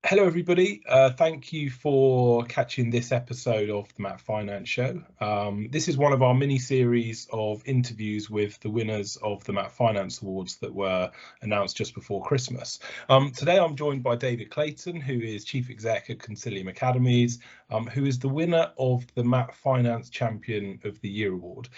Hello, everybody. Thank you for catching this episode of the Matt Finance Show. This is one of our mini-series of interviews with the winners of the Matt Finance Awards that were announced just before Christmas. Today, I'm joined by David Clayton, who is Chief Exec at Consilium Academies, who is the winner of the Matt Finance Champion of the Year Award.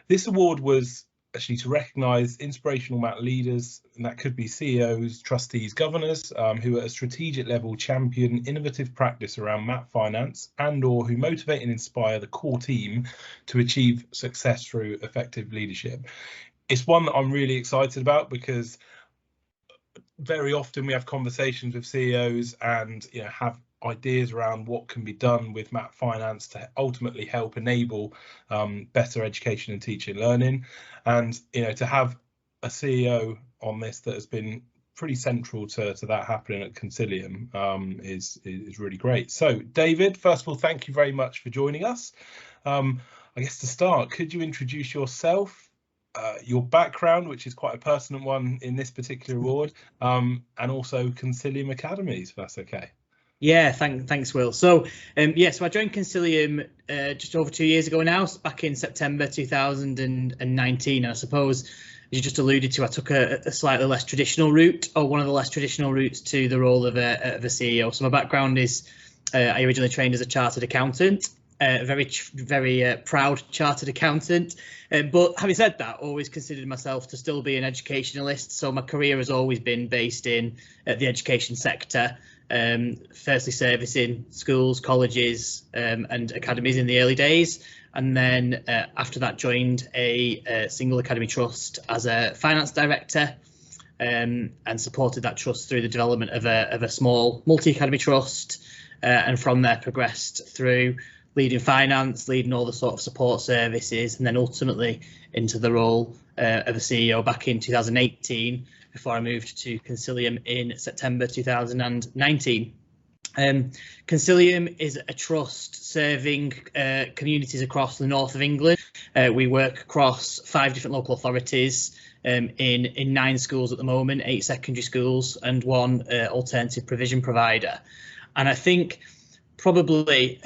This award was actually to recognise inspirational Matt leaders, and that could be CEOs, trustees, governors, who at a strategic level champion innovative practice around Matt finance and/or who motivate and inspire the core team to achieve success through effective leadership. It's one that I'm really excited about because very often we have conversations with CEOs and have ideas around what can be done with Matt Finance to ultimately help enable better education and teaching and learning. And to have a CEO on this that has been pretty central to that happening at Consilium is really great. So David, first of all, thank you very much for joining us. I guess to start, could you introduce yourself, your background, which is quite a personal one in this particular award, and also Consilium Academies, if that's okay? Yeah, thanks, Will. So, so I joined Consilium just over 2 years ago now, back in September 2019. I suppose, as you just alluded to, I took a slightly less traditional route, or one of the less traditional routes to the role of a CEO. So my background is, I originally trained as a chartered accountant, very proud chartered accountant. But having said that, always considered myself to still be an educationalist. So my career has always been based in the education sector. Firstly servicing schools, colleges and academies in the early days, and then after that joined a single academy trust as a finance director, and supported that trust through the development of a small multi-academy trust, and from there progressed through leading finance, leading all the sort of support services, and then ultimately into the role of a CEO back in 2018. Before I moved to Consilium in September 2019. Consilium is a trust serving communities across the north of England. We work across 5 different local authorities in 9 schools at the moment, 8 secondary schools and 1 alternative provision provider. And I think probably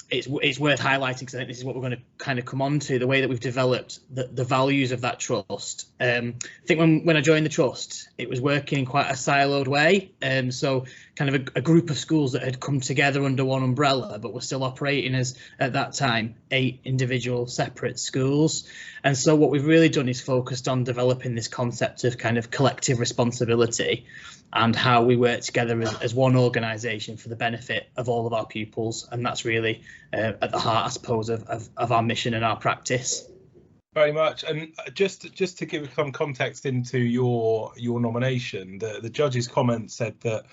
it's worth highlighting, because I think this is what we're going to kind of come on to, the way that we've developed the values of that trust. I think when I joined the trust, it was working in quite a siloed way. So kind of a group of schools that had come together under one umbrella, but were still operating as, at that time, 8 individual separate schools. And so what we've really done is focused on developing this concept of kind of collective responsibility and how we work together as one organisation for the benefit of all of our pupils. And that's really at the heart, I suppose, of our mission and our practice. Very much. And just to give some context into your nomination, the judge's comment said that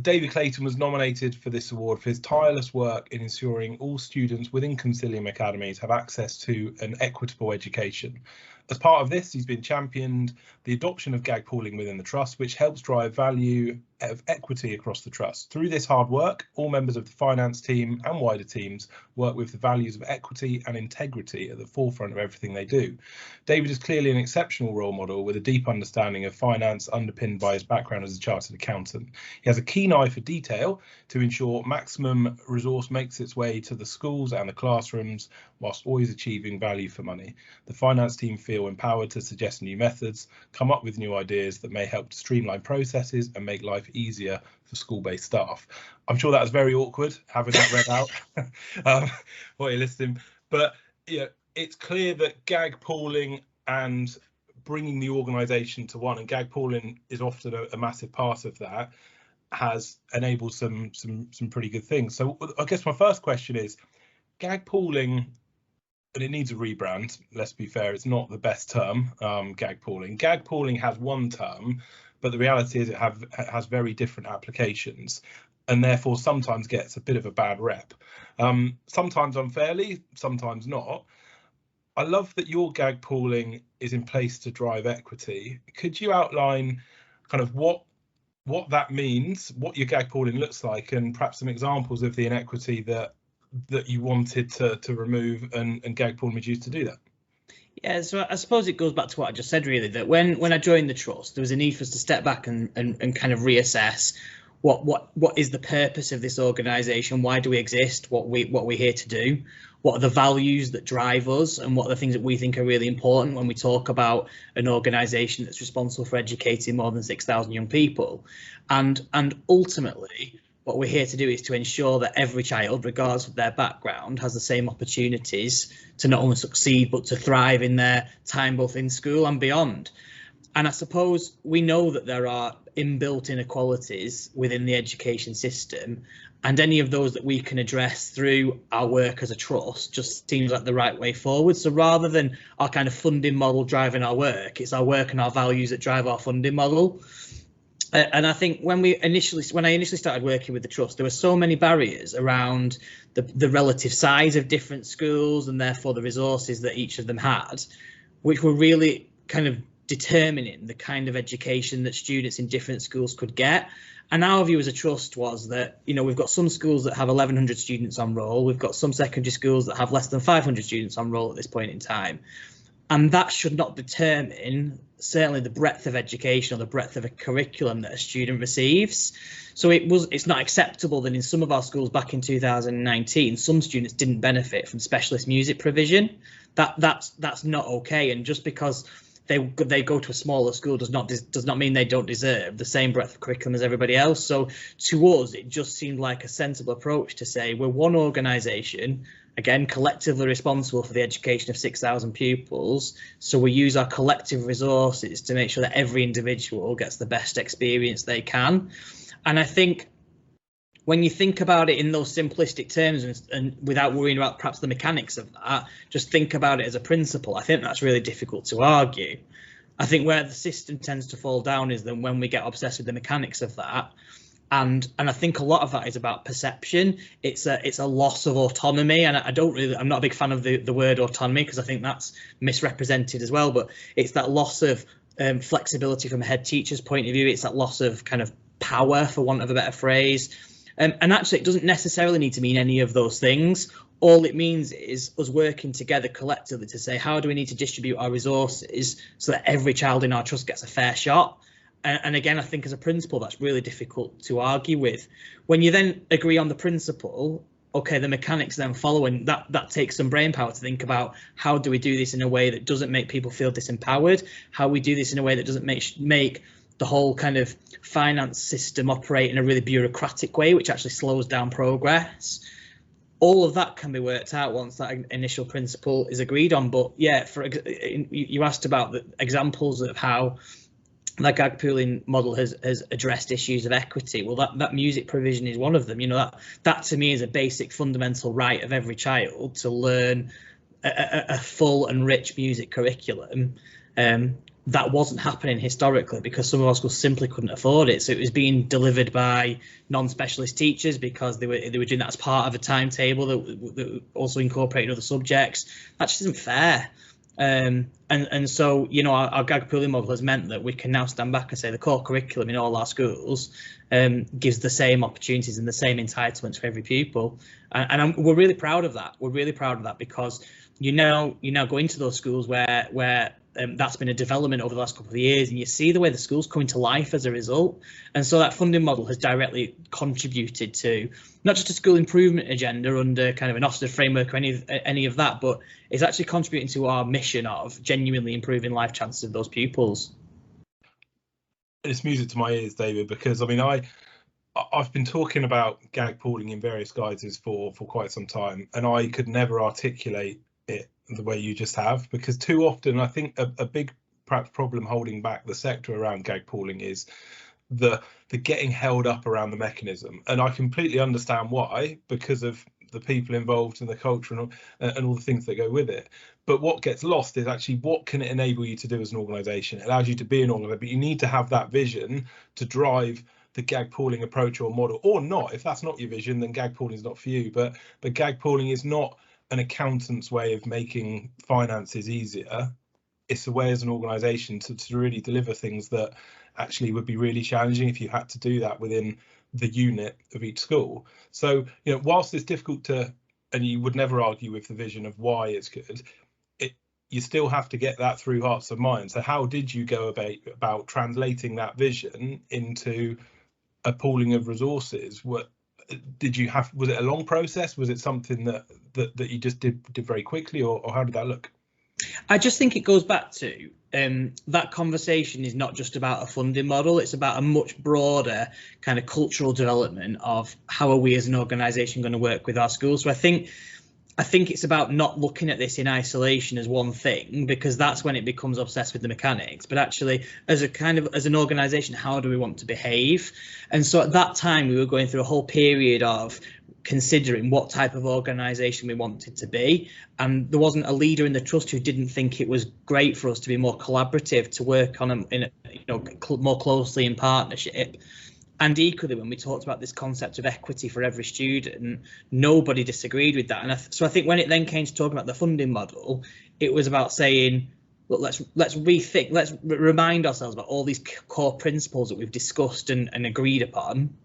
David Clayton was nominated for this award for his tireless work in ensuring all students within Consilium Academies have access to an equitable education. As part of this, he's been championed the adoption of gag pooling within the trust, which helps drive value of equity across the trust. Through this hard work, all members of the finance team and wider teams work with the values of equity and integrity at the forefront of everything they do. David is clearly an exceptional role model with a deep understanding of finance, underpinned by his background as a chartered accountant. He has a keen eye for detail to ensure maximum resource makes its way to the schools and the classrooms, whilst always achieving value for money. The finance team feel empowered to suggest new methods, come up with new ideas that may help to streamline processes and make life easier for school-based staff. I'm sure that was very awkward having that read out while you're listening, but it's clear that gag pooling and bringing the organisation to one, and gag pooling is often a massive part of that, has enabled some pretty good things. So I guess my first question is, gag pooling, and it needs a rebrand, let's be fair, it's not the best term, gag pooling. Gag pooling has one term, but the reality is it has very different applications, and therefore sometimes gets a bit of a bad rep. Sometimes unfairly, sometimes not. I love that your gag pooling is in place to drive equity. Could you outline kind of what that means, what your gag pooling looks like, and perhaps some examples of the inequity that you wanted to remove and gag pooling was used to do that? Yeah, so I suppose it goes back to what I just said, really, that when I joined the trust, there was a need for us to step back and kind of reassess what is the purpose of this organisation? Why do we exist? What we're here to do? What are the values that drive us, and what are the things that we think are really important when we talk about an organisation that's responsible for educating more than 6,000 young people? And ultimately, what we're here to do is to ensure that every child, regardless of their background, has the same opportunities to not only succeed but to thrive in their time both in school and beyond. And I suppose we know that there are inbuilt inequalities within the education system, and any of those that we can address through our work as a trust just seems like the right way forward. So rather than our kind of funding model driving our work, it's our work and our values that drive our funding model. And I think when I initially started working with the trust, there were so many barriers around the relative size of different schools and therefore the resources that each of them had, which were really kind of determining the kind of education that students in different schools could get. And our view as a trust was that, you know, we've got some schools that have 1,100 students on roll, we've got some secondary schools that have less than 500 students on roll at this point in time. And that should not determine certainly the breadth of education or the breadth of a curriculum that a student receives. So it's not acceptable that in some of our schools back in 2019, some students didn't benefit from specialist music provision. That's not okay. And just because they go to a smaller school does not mean they don't deserve the same breadth of curriculum as everybody else. So to us, it just seemed like a sensible approach to say we're one organisation, again, collectively responsible for the education of 6,000 pupils. So we use our collective resources to make sure that every individual gets the best experience they can. And I think when you think about it in those simplistic terms and without worrying about perhaps the mechanics of that, just think about it as a principle. I think that's really difficult to argue. I think where the system tends to fall down is that when we get obsessed with the mechanics of that, and I think a lot of that is about perception. It's a loss of autonomy, and I'm not a big fan of the word autonomy because I think that's misrepresented as well. But it's that loss of flexibility from a head teacher's point of view. It's that loss of kind of power, for want of a better phrase. And actually, it doesn't necessarily need to mean any of those things. All it means is us working together collectively to say, how do we need to distribute our resources so that every child in our trust gets a fair shot? And again, I think as a principle, that's really difficult to argue with. When you then agree on the principle, OK, the mechanics then follow, and that takes some brain power to think about how do we do this in a way that doesn't make people feel disempowered, how we do this in a way that doesn't make the whole kind of finance system operate in a really bureaucratic way, which actually slows down progress. All of that can be worked out once that initial principle is agreed on. But yeah, you asked about the examples of how the gag pooling model has addressed issues of equity. Well, that music provision is one of them. You know, that to me is a basic fundamental right of every child to learn a full and rich music curriculum. That wasn't happening historically because some of our schools simply couldn't afford it. So it was being delivered by non-specialist teachers because they were doing that as part of a timetable that also incorporated other subjects. That just isn't fair. And so, you know, our gag pooling model has meant that we can now stand back and say the core curriculum in all our schools gives the same opportunities and the same entitlements for every pupil. And we're really proud of that. We're really proud of that because you now go into those schools where that's been a development over the last couple of years, and you see the way the schools come into life as a result. And so that funding model has directly contributed to not just a school improvement agenda under kind of an Ofsted framework or any of that, but it's actually contributing to our mission of genuinely improving life chances of those pupils. It's music to my ears, David, because I mean I've been talking about gag pooling in various guises for quite some time, and I could never articulate it the way you just have, because too often I think a big perhaps problem holding back the sector around gag pooling is the getting held up around the mechanism. And I completely understand why, because of the people involved and the culture and all the things that go with it. But what gets lost is actually what can it enable you to do as an organisation. It allows you to be an organisation, but you need to have that vision to drive the gag pooling approach or model, or not. If that's not your vision, then gag pooling is not for you. But gag pooling is not an accountant's way of making finances easier. It's a way as an organisation to really deliver things that actually would be really challenging if you had to do that within the unit of each school. So, you know, whilst it's difficult to, and you would never argue with the vision of why it's good, you still have to get that through hearts and minds. So how did you go about translating that vision into a pooling of resources, was it a long process? Was it something that you just did very quickly, or how did that look? I just think it goes back to that conversation is not just about a funding model. It's about a much broader kind of cultural development of how are we as an organisation going to work with our schools. So I think it's about not looking at this in isolation as one thing, because that's when it becomes obsessed with the mechanics. But actually, as an organisation, how do we want to behave? And so at that time, we were going through a whole period of considering what type of organisation we wanted to be, and there wasn't a leader in the trust who didn't think it was great for us to be more collaborative, to work on more closely in partnership. And equally, when we talked about this concept of equity for every student, nobody disagreed with that. And so I think when it then came to talking about the funding model, it was about saying, look, let's rethink, let's remind ourselves about all these core principles that we've discussed and agreed upon,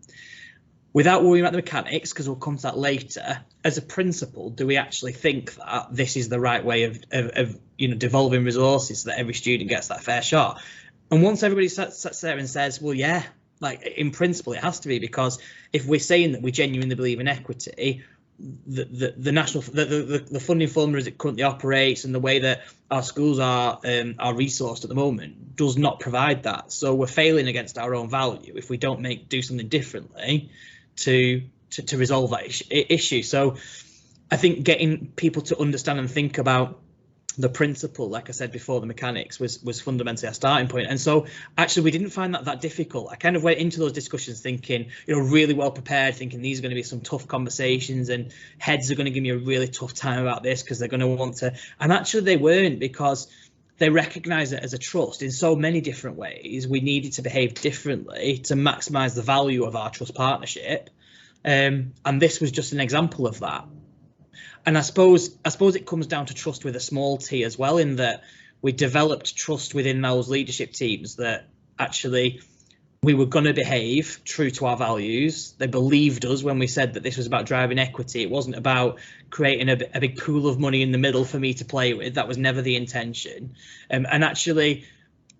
without worrying about the mechanics, because we'll come to that later. As a principle, do we actually think that this is the right way of devolving resources so that every student gets that fair shot? And once everybody sits there and says, well, yeah, like in principle, it has to be, because if we're saying that we genuinely believe in equity, the funding formula as it currently operates and the way that our schools are resourced at the moment does not provide that. So we're failing against our own value if we don't do something differently to resolve that issue. So I think getting people to understand and think about the principle, like I said before, the mechanics was fundamentally our starting point. And so actually we didn't find that difficult. I kind of went into those discussions thinking, really well prepared, thinking these are going to be some tough conversations and heads are going to give me a really tough time about this because they're going to want to. And actually they weren't, because they recognise that as a trust in so many different ways, we needed to behave differently to maximise the value of our trust partnership. And this was just an example of that. And I suppose it comes down to trust with a small t as well, in that we developed trust within those leadership teams that actually we were going to behave true to our values. They believed us when we said that this was about driving equity. It wasn't about creating a big pool of money in the middle for me to play with. That was never the intention. And actually,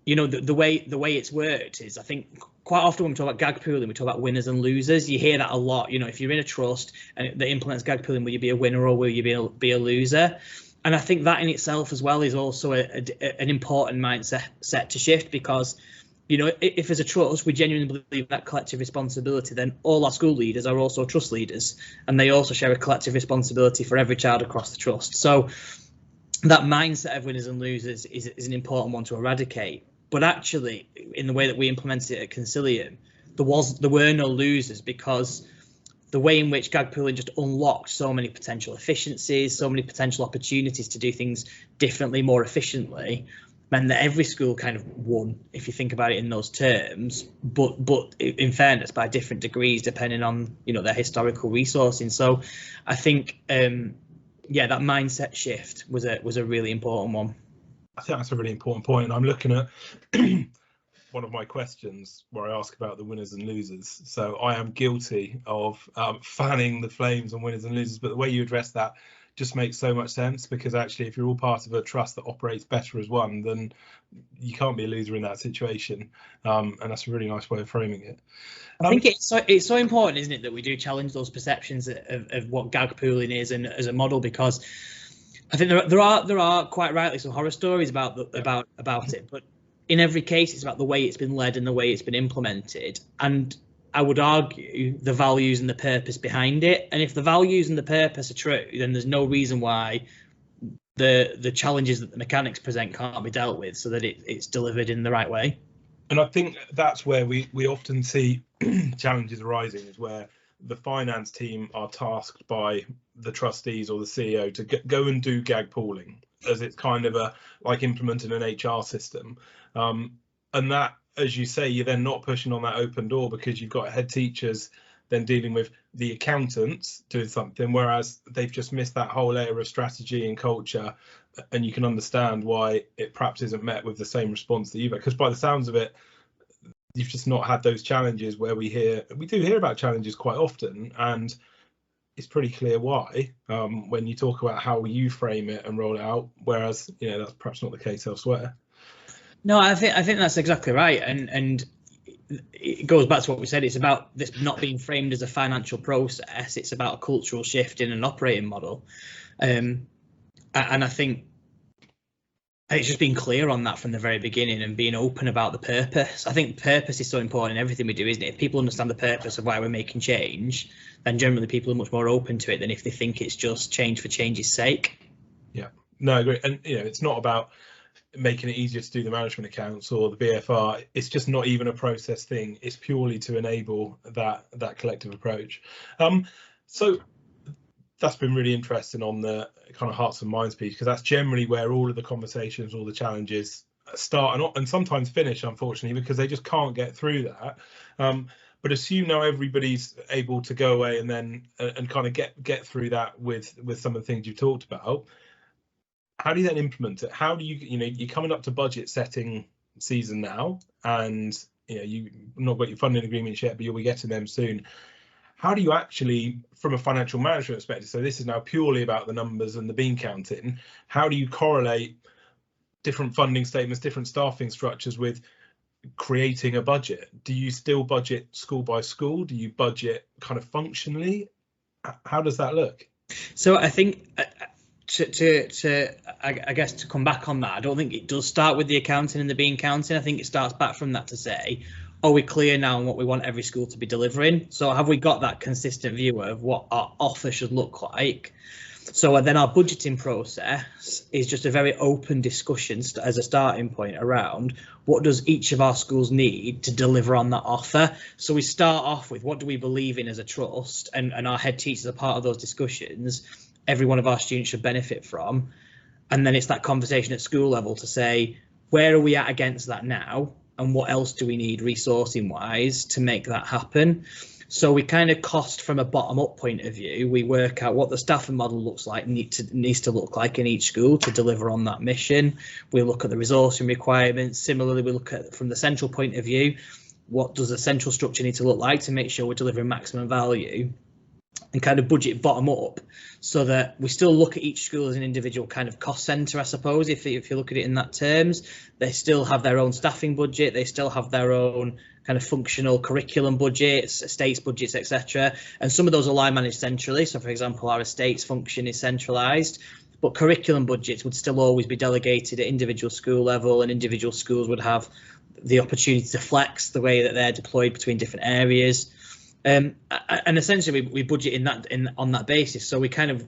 the way it's worked is, I think quite often when we talk about gag pooling, we talk about winners and losers. You hear that a lot. If you're in a trust and that implements gag pooling, will you be a winner or will you be a loser? And I think that in itself as well is also an important mindset to shift, because if as a trust we genuinely believe that collective responsibility, then all our school leaders are also trust leaders, and they also share a collective responsibility for every child across the trust. So that mindset of winners and losers is an important one to eradicate. But actually, in the way that we implemented it at Consilium, there were no losers, because the way in which gag pooling just unlocked so many potential efficiencies, so many potential opportunities to do things differently, more efficiently, meant that every school kind of won, if you think about it in those terms. But in fairness, by different degrees, depending on their historical resourcing. So I think that mindset shift was a really important one. I think that's a really important point. I'm looking at one of my questions where I ask about the winners and losers. So I am guilty of fanning the flames on winners and losers, but the way you address that just makes so much sense, because actually if you're all part of a trust that operates better as one, then you can't be a loser in that situation. And that's a really nice way of framing it. I think it's so important, isn't it, that we do challenge those perceptions of what gag pooling is and as a model, because I think there are quite rightly some horror stories about it, but in every case it's about the way it's been led and the way it's been implemented, and I would argue the values and the purpose behind it. And if the values and the purpose are true, then there's no reason why the challenges that the mechanics present can't be dealt with, so that it's delivered in the right way. And I think that's where we often see challenges arising, is where the finance team are tasked by the trustees or the CEO to go and do gag pooling, as it's kind of like implementing an HR system. And that, as you say, you're then not pushing on that open door, because you've got head teachers then dealing with the accountants doing something, whereas they've just missed that whole layer of strategy and culture. And you can understand why it perhaps isn't met with the same response that you've had, because by the sounds of it, you've just not had those challenges where we do hear about challenges quite often, and it's pretty clear why when you talk about how you frame it and roll it out, whereas that's perhaps not the case elsewhere. No, I think that's exactly right, and it goes back to what we said. It's about this not being framed as a financial process. It's about a cultural shift in an operating model, and I think it's just being clear on that from the very beginning and being open about the purpose. I think purpose is so important in everything we do, isn't it? If people understand the purpose of why we're making change, then generally people are much more open to it than if they think it's just change for change's sake. Yeah, no, I agree. And it's not about making it easier to do the management accounts or the BFR. It's just not even a process thing. It's purely to enable that collective approach. So that's been really interesting on the kind of hearts and minds piece, because that's generally where all of the conversations, all the challenges start and sometimes finish, unfortunately, because they just can't get through that. But assume now everybody's able to go away and then and kind of get through that with some of the things you've talked about. How do you then implement it? How do you're coming up to budget setting season now, and you've not got your funding agreements yet, but you'll be getting them soon. How do you actually, from a financial management perspective, so this is now purely about the numbers and the bean counting, how do you correlate different funding statements, different staffing structures with creating a budget? Do you still budget school by school? Do you budget kind of functionally? How does that look? So I think I guess to come back on that, I don't think it does start with the accounting and the bean counting. I think it starts back from that to say, are we clear now on what we want every school to be delivering? So have we got that consistent view of what our offer should look like? So then our budgeting process is just a very open discussion as a starting point around what does each of our schools need to deliver on that offer. So we start off with what do we believe in as a trust, and our head teachers are part of those discussions. Every one of our students should benefit from. And then it's that conversation at school level to say, where are we at against that now? And what else do we need resourcing wise to make that happen? So we kind of cost from a bottom up point of view. We work out what the staffing model looks like, needs to look like in each school to deliver on that mission. We look at the resourcing requirements. Similarly, we look at from the central point of view, what does the central structure need to look like to make sure we're delivering maximum value, and kind of budget bottom up, so that we still look at each school as an individual kind of cost centre, I suppose, if you look at it in that terms. They still have their own staffing budget, they still have their own kind of functional curriculum budgets, estates budgets, etc. And some of those are line managed centrally. So for example, our estates function is centralised, but curriculum budgets would still always be delegated at individual school level, and individual schools would have the opportunity to flex the way that they're deployed between different areas. And essentially we budget on that basis. So we kind of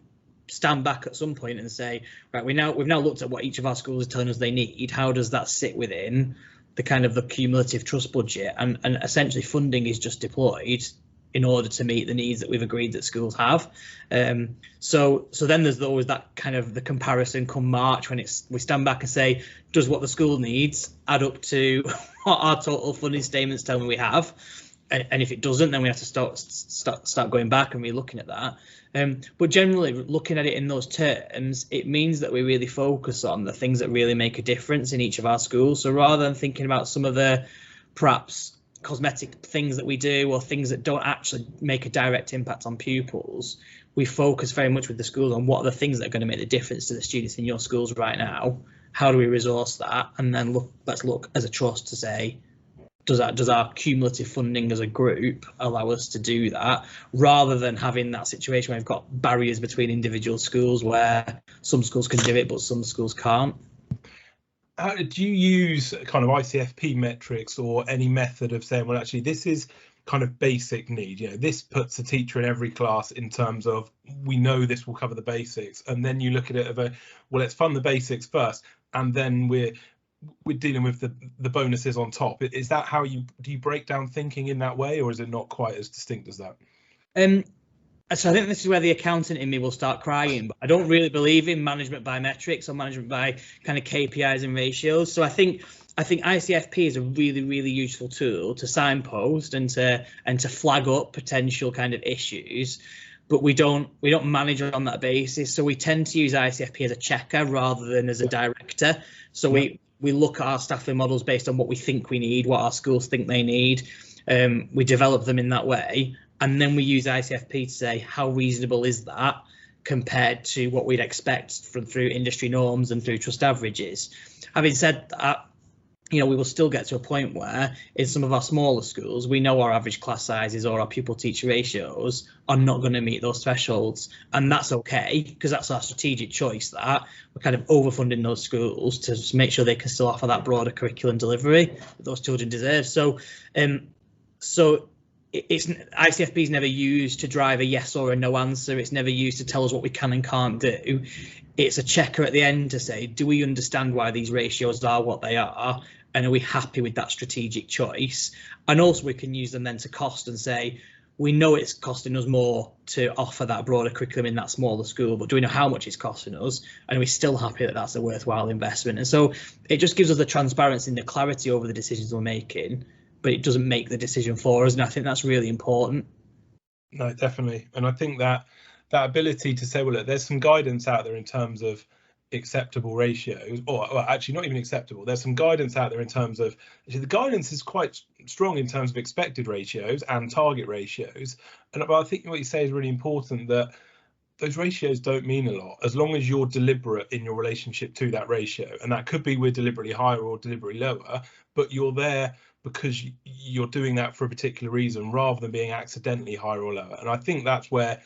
stand back at some point and say, right, we've now looked at what each of our schools are telling us they need. How does that sit within the kind of the cumulative trust budget? And essentially funding is just deployed in order to meet the needs that we've agreed that schools have. So then there's always that kind of the comparison come March when we stand back and say, does what the school needs add up to what our total funding statements tell me we have? And if it doesn't, then we have to start going back and re-looking at that. But generally, looking at it in those terms, it means that we really focus on the things that really make a difference in each of our schools. So rather than thinking about some of the perhaps cosmetic things that we do or things that don't actually make a direct impact on pupils, we focus very much with the schools on what are the things that are going to make the difference to the students in your schools right now. How do we resource that? And then let's look as a trust to say, does our cumulative funding as a group allow us to do that, rather than having that situation where we've got barriers between individual schools where some schools can do it but some schools can't? Do you use kind of ICFP metrics or any method of saying, well, actually, this is kind of basic need, this puts a teacher in every class in terms of, we know this will cover the basics, and then you look at it well, let's fund the basics first, and then we're dealing with the bonuses on top? Is that how do you break down thinking in that way, or is it not quite as distinct as that? So I think this is where the accountant in me will start crying, but I don't really believe in management by metrics or management by kind of KPIs and ratios. So I think ICFP is a really, really useful tool to signpost and to flag up potential kind of issues, but we don't manage on that basis. So we tend to use ICFP as a checker rather than as a director. So we look at our staffing models based on what we think we need, what our schools think they need. We develop them in that way. And then we use ICFP to say, how reasonable is that compared to what we'd expect through industry norms and through trust averages? Having said that, we will still get to a point where in some of our smaller schools, we know our average class sizes or our pupil teacher ratios are not going to meet those thresholds. And that's okay, because that's our strategic choice, that we're kind of overfunding those schools to make sure they can still offer that broader curriculum delivery that those children deserve. So it's ICFP is never used to drive a yes or a no answer. It's never used to tell us what we can and can't do. It's a checker at the end to say, do we understand why these ratios are what they are? And are we happy with that strategic choice? And also we can use them then to cost and say, we know it's costing us more to offer that broader curriculum in that smaller school, but do we know how much it's costing us? And are we still happy that that's a worthwhile investment? And so it just gives us the transparency and the clarity over the decisions we're making, but it doesn't make the decision for us. And I think that's really important. No, definitely. And I think that ability to say, well, look, there's some guidance out there in terms of acceptable ratios, or well, actually not even acceptable. There's some guidance out there in terms of, actually the guidance is quite strong in terms of expected ratios and target ratios. And I think what you say is really important, that those ratios don't mean a lot as long as you're deliberate in your relationship to that ratio. And that could be we're deliberately higher or deliberately lower, but you're there because you're doing that for a particular reason rather than being accidentally higher or lower. And I think that's where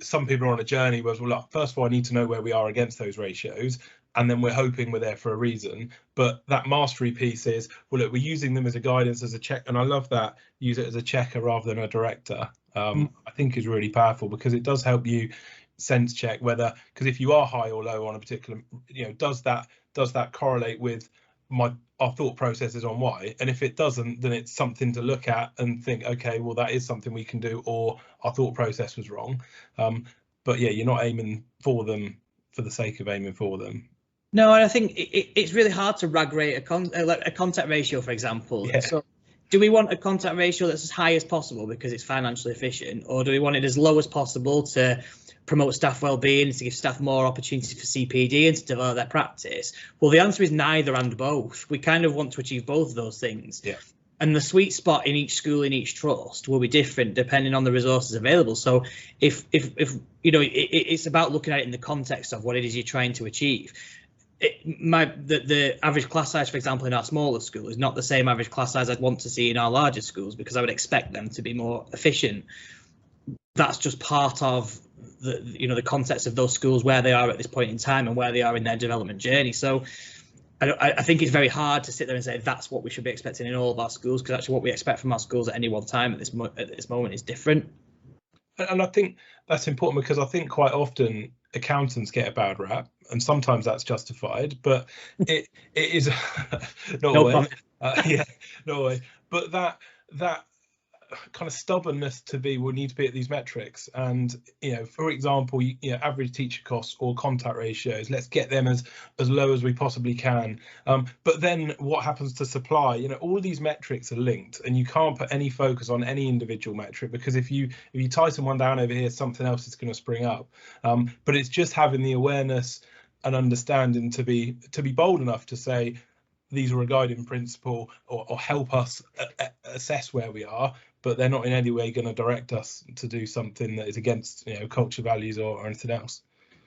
some people are on a journey where, well, look, first of all, I need to know where we are against those ratios, and then we're hoping we're there for a reason. But that mastery piece is, well, look, we're using them as a guidance, as a check, and I love that, use it as a checker rather than a director. I think is really powerful, because it does help you sense check whether, because if you are high or low on a particular, does that correlate with our thought processes on why? And if it doesn't, then it's something to look at and think, okay, well, that is something we can do, or our thought process was wrong. But yeah, you're not aiming for them for the sake of aiming for them. No, and I think it's really hard to rag rate a contact ratio, for example. Yeah. So do we want a contact ratio that's as high as possible because it's financially efficient, or do we want it as low as possible to promote staff well-being, to give staff more opportunities for CPD and to develop their practice? Well, the answer is neither and both. We kind of want to achieve both of those things. Yeah. And the sweet spot in each school, in each trust, will be different depending on the resources available. So if it's about looking at it in the context of what it is you're trying to achieve. The average class size, for example, in our smaller school is not the same average class size I'd want to see in our larger schools, because I would expect them to be more efficient. That's just part of the context of those schools, where they are at this point in time and where they are in their development journey. So I think it's very hard to sit there and say that's what we should be expecting in all of our schools, because actually what we expect from our schools at any one time at this moment is different. And I think that's important, because I think quite often accountants get a bad rap, and sometimes that's justified, but it is not always. Yeah, no way. But that kind of stubbornness to be, we need to be at these metrics, and for example, average teacher costs or contact ratios, let's get them as low as we possibly can. But then what happens to supply? All of these metrics are linked, and you can't put any focus on any individual metric, because if you tighten one down over here, something else is going to spring up. But it's just having the awareness and understanding to be bold enough to say, these are a guiding principle, or help us assess where we are, but they're not in any way going to direct us to do something that is against culture, values, or anything else.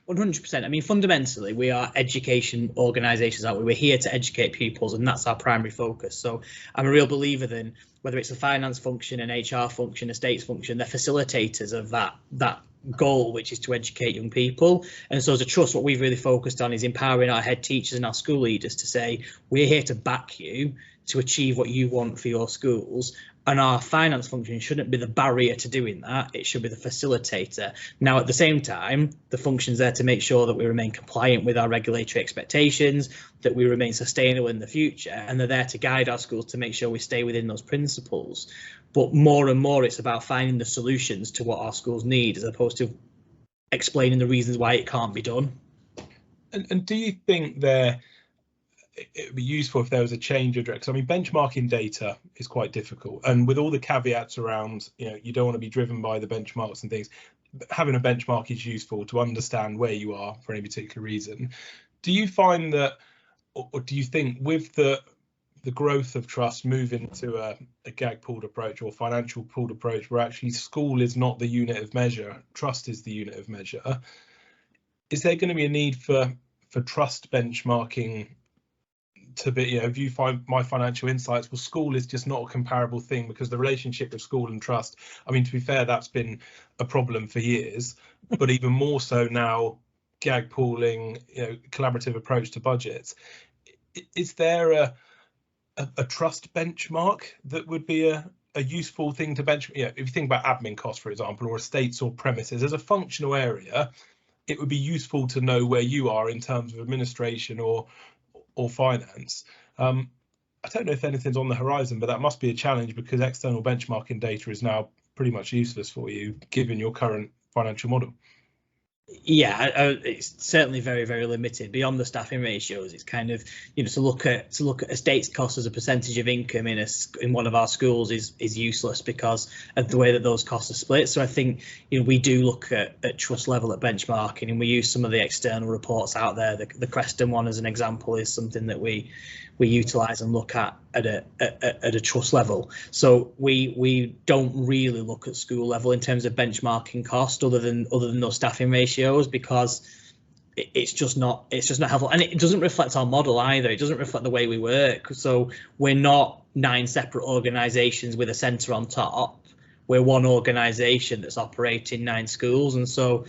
100%. I mean, fundamentally, we are education organisations, aren't we? We're here to educate pupils, and that's our primary focus. So I'm a real believer then, whether it's a finance function, an HR function, a states function, they're facilitators of that goal, which is to educate young people. And so as a trust, what we've really focused on is empowering our head teachers and our school leaders to say, we're here to back you to achieve what you want for your schools. And our finance function shouldn't be the barrier to doing that. It should be the facilitator. Now, at the same time, the function's there to make sure that we remain compliant with our regulatory expectations, that we remain sustainable in the future, and they're there to guide our schools to make sure we stay within those principles. But more and more, it's about finding the solutions to what our schools need, as opposed to explaining the reasons why it can't be done. And do you think it would be useful if there was a change of direction? I mean, benchmarking data is quite difficult, and with all the caveats around, you don't want to be driven by the benchmarks and things. Having a benchmark is useful to understand where you are for any particular reason. Do you find that, or do you think with the growth of trust moving to a GAG pooled approach or financial pooled approach, where actually school is not the unit of measure, trust is the unit of measure, is there going to be a need for trust benchmarking to be, if you find my financial insights, well, school is just not a comparable thing, because the relationship with school and trust, I mean, to be fair, that's been a problem for years, but even more so now, gag pooling, collaborative approach to budgets. Is there a trust benchmark that would be a useful thing to benchmark? If you think about admin costs, for example, or estates or premises as a functional area, it would be useful to know where you are in terms of administration or finance. I don't know if anything's on the horizon, but that must be a challenge, because external benchmarking data is now pretty much useless for you given your current financial model. Yeah, it's certainly very, very limited. Beyond the staffing ratios, it's kind of, to look at estates costs as a percentage of income in one of our schools is useless because of the way that those costs are split. So I think we do look at trust level at benchmarking, and we use some of the external reports out there. The Creston one, as an example, is something that we utilise and look at a trust level. So we don't really look at school level in terms of benchmarking cost, other than those staffing ratios, because it's just not helpful, and it doesn't reflect our model either. It doesn't reflect the way we work. So we're not 9 separate organisations with a centre on top. We're one organisation that's operating 9 schools, and so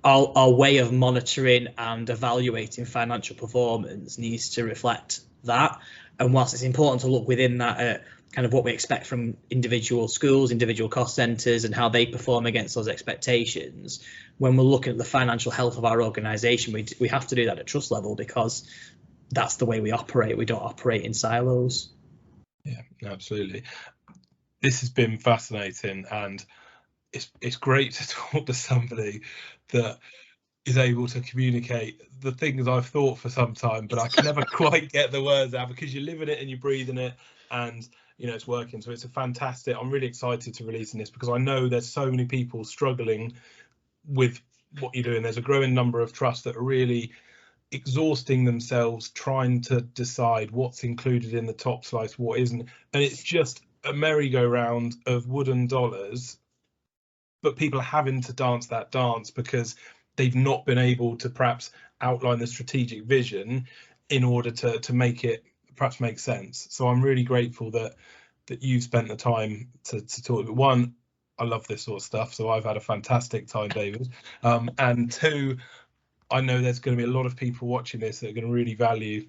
our way of monitoring and evaluating financial performance needs to reflect that. And whilst it's important to look within that at kind of what we expect from individual schools, individual cost centres, and how they perform against those expectations, when we're looking at the financial health of our organisation, we have to do that at trust level, because that's the way we operate. We don't operate in silos. Yeah, absolutely. This has been fascinating, and it's great to talk to somebody that is able to communicate the things I've thought for some time, but I can never quite get the words out, because you live in it and you breathe in it, and it's working. So it's I'm really excited to releasing this, because I know there's so many people struggling with what you're doing. There's a growing number of trusts that are really exhausting themselves trying to decide what's included in the top slice, what isn't, and it's just a merry-go-round of wooden dollars, but people are having to dance that dance because they've not been able to perhaps outline the strategic vision in order to make it perhaps make sense. So I'm really grateful that you've spent the time to talk. One, I love this sort of stuff, so I've had a fantastic time, David. And 2, I know there's going to be a lot of people watching this that are going to really value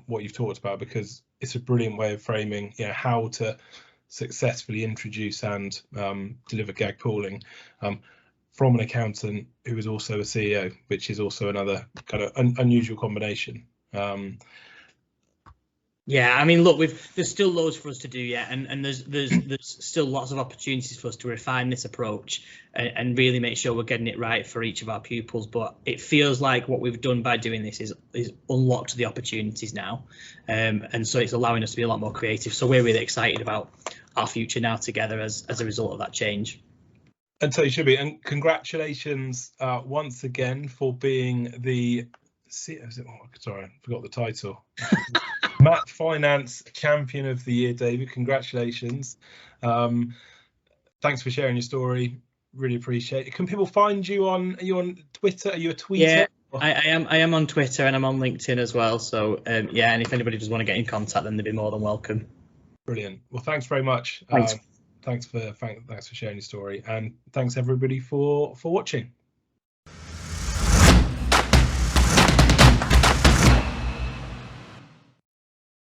what you've talked about, because it's a brilliant way of framing how to successfully introduce and deliver gag pooling from an accountant who is also a CEO, which is also another kind of unusual combination. Yeah, I mean, look, there's still loads for us to do yet, and there's still lots of opportunities for us to refine this approach and really make sure we're getting it right for each of our pupils. But it feels like what we've done by doing this is unlocked the opportunities now, and so it's allowing us to be a lot more creative. So we're really excited about our future now together as a result of that change. And so you should be. And congratulations once again for being the sorry, I forgot the title. Matt Finance Champion of the Year, David. Congratulations. Thanks for sharing your story. Really appreciate it. Can people find you on? Are you on Twitter? Are you a tweeter? Yeah, I am on Twitter, and I'm on LinkedIn as well. So yeah, and if anybody does want to get in contact, then they'd be more than welcome. Brilliant. Well, thanks very much. Thanks. Thanks for sharing your story, and thanks everybody for watching.